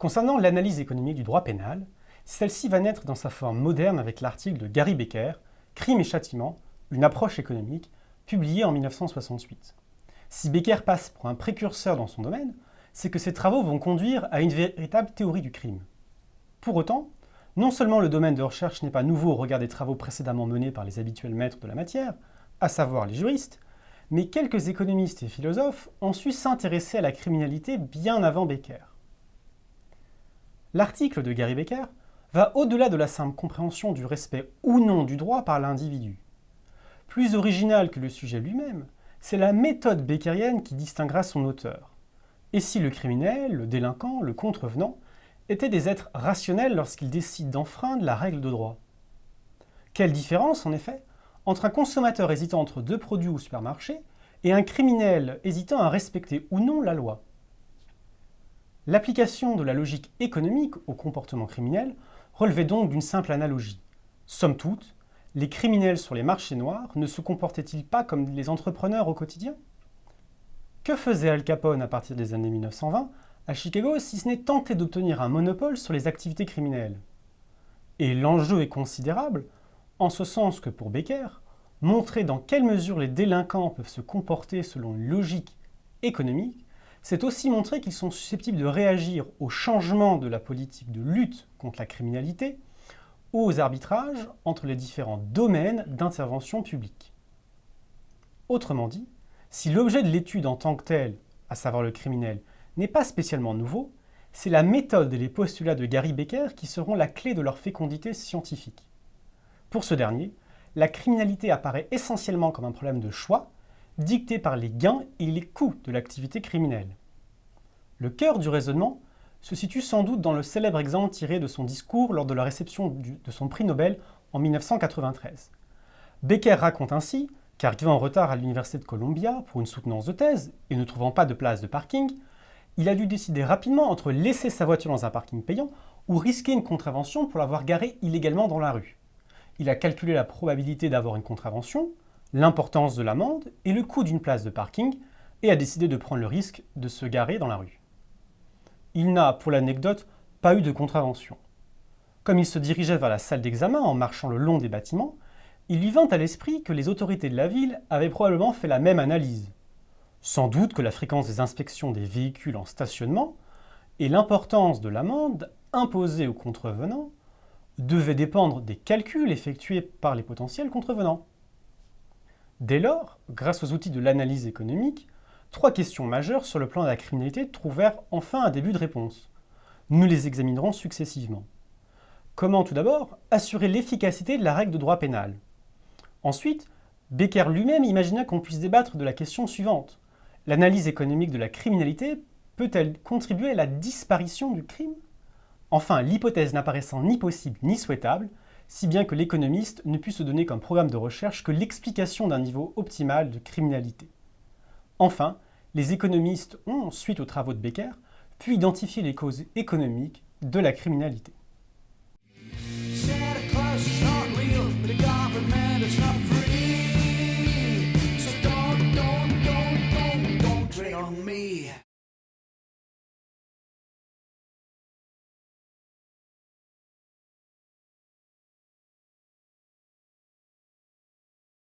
Concernant l'analyse économique du droit pénal, celle-ci va naître dans sa forme moderne avec l'article de Gary Becker, Crime et châtiment, une approche économique, publié en 1968. Si Becker passe pour un précurseur dans son domaine, c'est que ses travaux vont conduire à une véritable théorie du crime. Pour autant, non seulement le domaine de recherche n'est pas nouveau au regard des travaux précédemment menés par les habituels maîtres de la matière, à savoir les juristes, mais quelques économistes et philosophes ont su s'intéresser à la criminalité bien avant Becker. L'article de Gary Becker va au-delà de la simple compréhension du respect ou non du droit par l'individu. Plus original que le sujet lui-même, c'est la méthode beckerienne qui distinguera son auteur. Et si le criminel, le délinquant, le contrevenant étaient des êtres rationnels lorsqu'ils décident d'enfreindre la règle de droit? Quelle différence, en effet, entre un consommateur hésitant entre deux produits au supermarché et un criminel hésitant à respecter ou non la loi? L'application de la logique économique au comportement criminel relevait donc d'une simple analogie. Somme toute, les criminels sur les marchés noirs ne se comportaient-ils pas comme les entrepreneurs au quotidien? Que faisait Al Capone à partir des années 1920 à Chicago si ce n'est tenter d'obtenir un monopole sur les activités criminelles? Et l'enjeu est considérable, en ce sens que pour Becker, montrer dans quelle mesure les délinquants peuvent se comporter selon une logique économique, c'est aussi montrer qu'ils sont susceptibles de réagir au changement de la politique de lutte contre la criminalité ou aux arbitrages entre les différents domaines d'intervention publique. Autrement dit, si l'objet de l'étude en tant que tel, à savoir le criminel, n'est pas spécialement nouveau, c'est la méthode et les postulats de Gary Becker qui seront la clé de leur fécondité scientifique. Pour ce dernier, la criminalité apparaît essentiellement comme un problème de choix, dicté par les gains et les coûts de l'activité criminelle. Le cœur du raisonnement se situe sans doute dans le célèbre exemple tiré de son discours lors de la réception de son prix Nobel en 1993. Becker raconte ainsi qu'arrivant en retard à l'université de Columbia pour une soutenance de thèse et ne trouvant pas de place de parking, il a dû décider rapidement entre laisser sa voiture dans un parking payant ou risquer une contravention pour l'avoir garée illégalement dans la rue. Il a calculé la probabilité d'avoir une contravention, l'importance de l'amende et le coût d'une place de parking et a décidé de prendre le risque de se garer dans la rue. Il n'a, pour l'anecdote, pas eu de contravention. Comme il se dirigeait vers la salle d'examen en marchant le long des bâtiments, il lui vint à l'esprit que les autorités de la ville avaient probablement fait la même analyse. Sans doute que la fréquence des inspections des véhicules en stationnement et l'importance de l'amende imposée aux contrevenants devaient dépendre des calculs effectués par les potentiels contrevenants. Dès lors, grâce aux outils de l'analyse économique, trois questions majeures sur le plan de la criminalité trouvèrent enfin un début de réponse. Nous les examinerons successivement. Comment tout d'abord assurer l'efficacité de la règle de droit pénal? Ensuite, Becker lui-même imagina qu'on puisse débattre de la question suivante. L'analyse économique de la criminalité peut-elle contribuer à la disparition du crime? Enfin, l'hypothèse n'apparaissant ni possible ni souhaitable, si bien que l'économiste ne put se donner comme programme de recherche que l'explication d'un niveau optimal de criminalité. Enfin, les économistes ont, suite aux travaux de Becker, pu identifier les causes économiques de la criminalité.